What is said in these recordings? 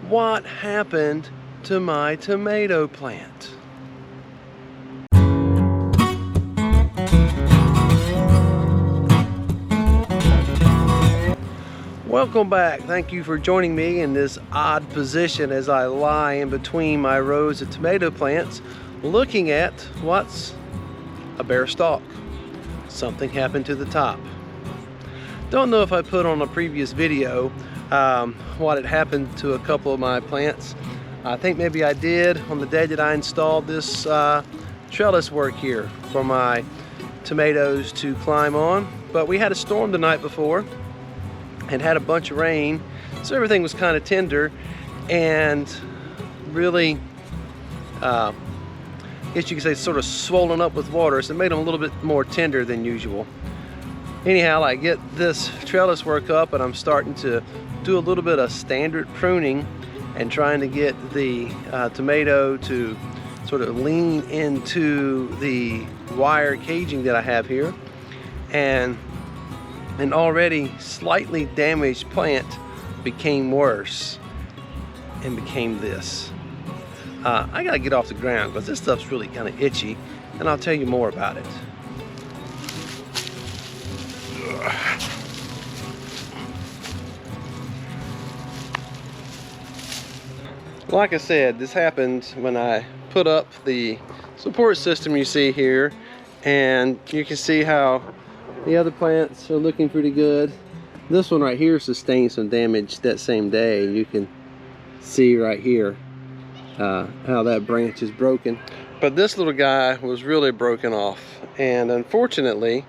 what happened to my tomato plant? Welcome back. Thank you for joining me in this odd position as I lie in between my rows of tomato plants looking at what's a bare stalk. Something happened to the top. Don't know if I put on a previous video what had happened to a couple of my plants. I think maybe I did on the day that I installed this trellis work here for my tomatoes to climb on. But we had a storm the night before and had a bunch of rain, so everything was kind of tender and really, I guess you could say, sort of swollen up with water, so it made them a little bit more tender than usual. Anyhow, I get this trellis work up and I'm starting to do a little bit of standard pruning and trying to get the tomato to sort of lean into the wire caging that I have here. And an already slightly damaged plant became worse and became this. I gotta get off the ground because this stuff's really kind of itchy, and I'll tell you more about it. Like I said, this happened when I put up the support system you see here, and you can see how the other plants are looking pretty good. This one right here sustained some damage that same day. You can see right here how that branch is broken. But this little guy was really broken off, and unfortunately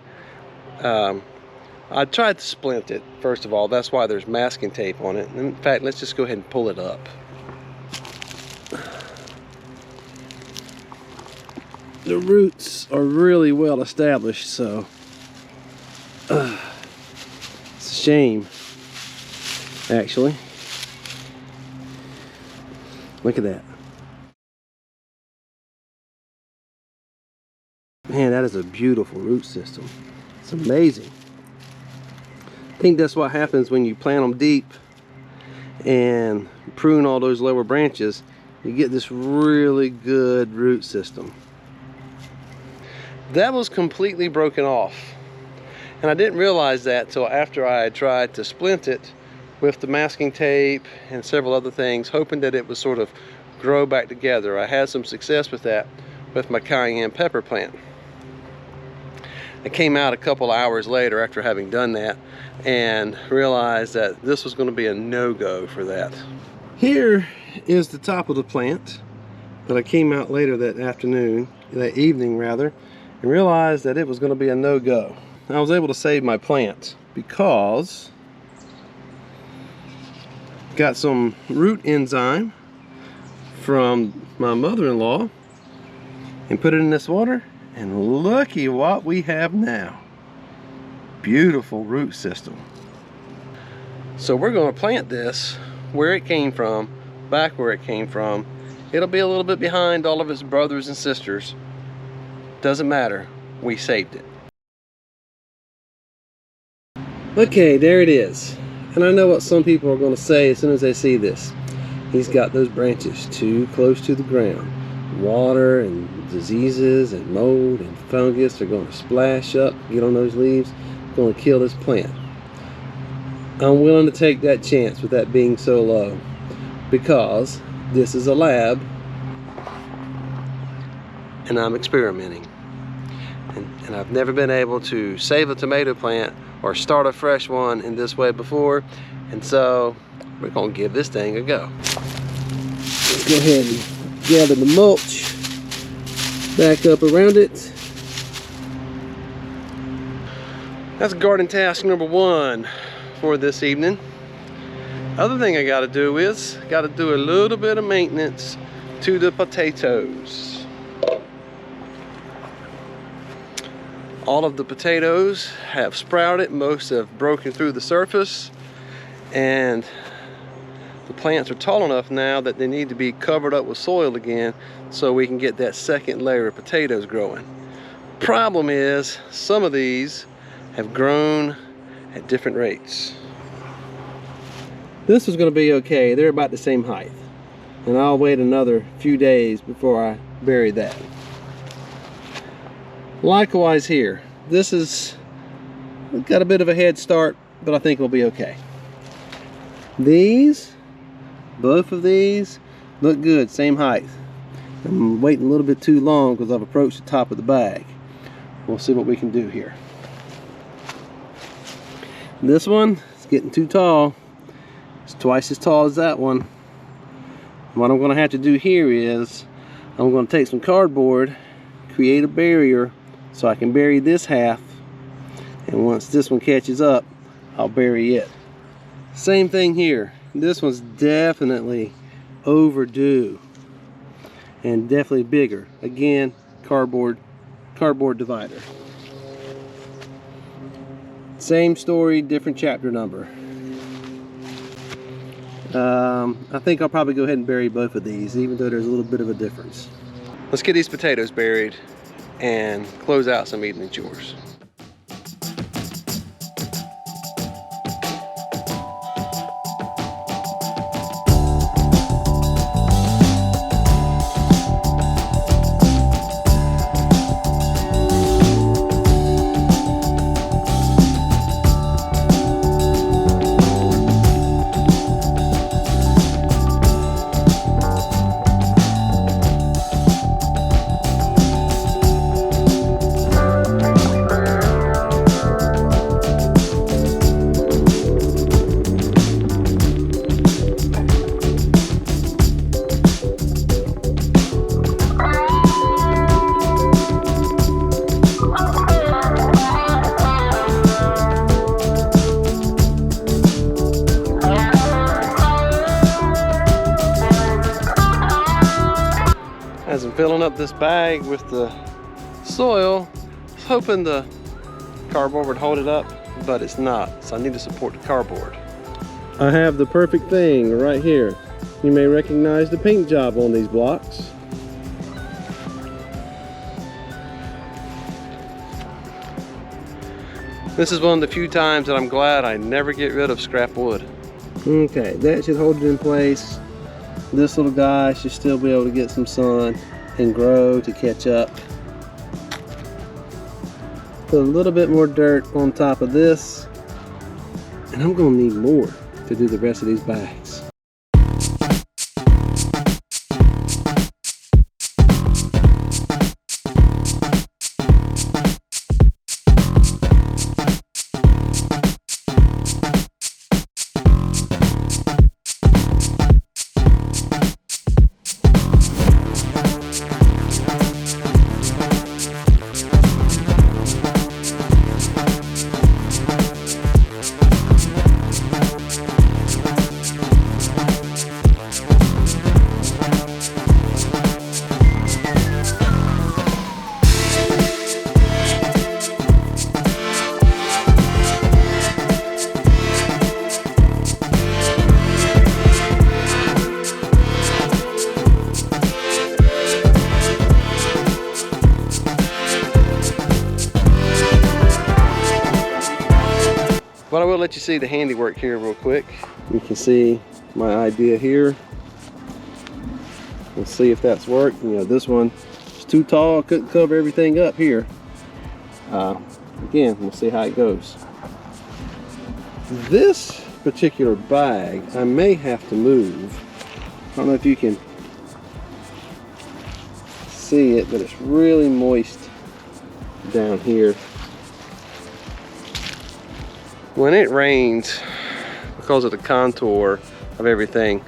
I tried to splint it. First of all, that's why there's masking tape on it. In fact, let's just go ahead and pull it up. The roots are really well established, so it's a shame, actually. Look at that. Man, that is a beautiful root system. It's amazing. I think that's what happens when you plant them deep and prune all those lower branches. You get this really good root system. That was completely broken off. And I didn't realize that till after I had tried to splint it with the masking tape and several other things, hoping that it would sort of grow back together. I had some success with that with my cayenne pepper plant. I came out a couple hours later after having done that and realized that this was going to be a no-go for that. Here is the top of the plant that I came out later that afternoon, that evening rather, and realized that it was going to be a no-go. I was able to save my plant because got some root enzyme from my mother-in-law and put it in this water, and looky what we have now. Beautiful root system. So we're going to plant this where it came from, back where it came from. It'll be a little bit behind all of its brothers and sisters. Doesn't matter, we saved it. Okay, there it is. And I know what some people are going to say as soon as they see this. He's got those branches too close to the ground. Water and diseases and mold and fungus are going to splash up, get on those leaves, going to kill this plant. I'm willing to take that chance with that being so low, because this is a lab and I'm experimenting. And I've never been able to save a tomato plant or start a fresh one in this way before, and so we're going to give this thing a go. Let's go ahead and gather the mulch back up around it. That's garden task number one for this evening. Other thing I got to do is got to do a little bit of maintenance to the potatoes. All of the potatoes have sprouted, most have broken through the surface, and the plants are tall enough now that they need to be covered up with soil again so we can get that second layer of potatoes growing. Problem is, some of these have grown at different rates. This was going to be okay. They're about the same height. And I'll wait another few days before I bury that. Likewise here. This is got a bit of a head start, but I think we'll be okay. These, both of these, look good, same height. I'm waiting a little bit too long because I've approached the top of the bag. We'll see what we can do here. This one is getting too tall. It's twice as tall as that one. What I'm going to have to do here is I'm going to take some cardboard, create a barrier so I can bury this half, and once this one catches up, I'll bury it. Same thing here. This one's definitely overdue and definitely bigger. Again, cardboard divider. Same story, different chapter number. I think I'll probably go ahead and bury both of these, even though there's a little bit of a difference. Let's get these potatoes buried and close out some evening chores. As I'm filling up this bag with the soil, I was hoping the cardboard would hold it up, but it's not, so I need to support the cardboard. I have the perfect thing right here. You may recognize the paint job on these blocks. This is one of the few times that I'm glad I never get rid of scrap wood. Okay, that should hold it in place. This little guy should still be able to get some sun and grow to catch up. Put a little bit more dirt on top of this, and I'm going to need more to do the rest of these bags. But I will let you see the handiwork here real quick. You can see my idea here. Let's see if that's worked. You know, this one is too tall, couldn't cover everything up here. Again, we'll see how it goes. This particular bag, I may have to move. I don't know if you can see it, but it's really moist down here. When it rains, because of the contour of everything,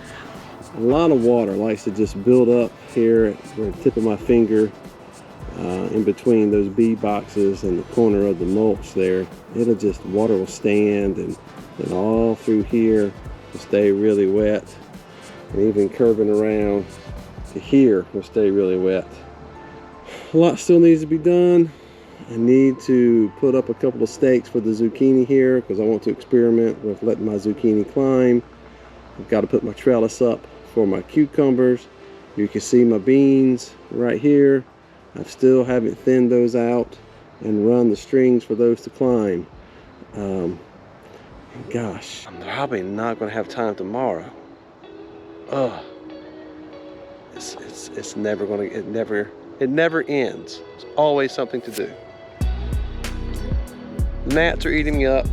a lot of water likes to just build up here at the tip of my finger, in between those bee boxes and the corner of the mulch there. It'll just, water will stand, and all through here will stay really wet, and even curving around to here will stay really wet. A lot still needs to be done. I need to put up a couple of stakes for the zucchini here because I want to experiment with letting my zucchini climb. I've got to put my trellis up for my cucumbers. You can see my beans right here. I still haven't thinned those out and run the strings for those to climb. Gosh, I'm probably not gonna have time tomorrow. Ugh. It's never gonna, it never ends. There's always something to do. Gnats are eating me up.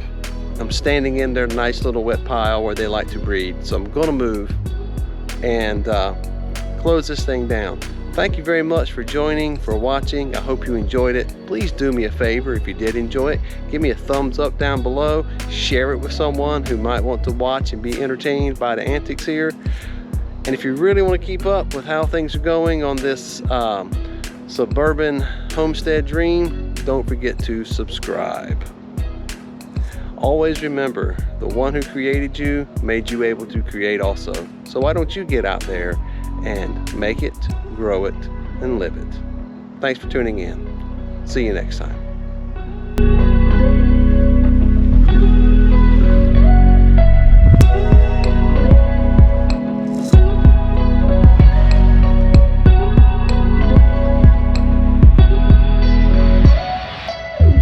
I'm standing in their nice little wet pile where they like to breed. So I'm gonna move and close this thing down. Thank you very much for joining, for watching. I hope you enjoyed it. Please do me a favor if you did enjoy it. Give me a thumbs up down below. Share it with someone who might want to watch and be entertained by the antics here. And if you really want to keep up with how things are going on this suburban homestead dream, don't forget to subscribe. Always remember, the one who created you made you able to create also. So why don't you get out there and make it, grow it, and live it. Thanks for tuning in. See you next time.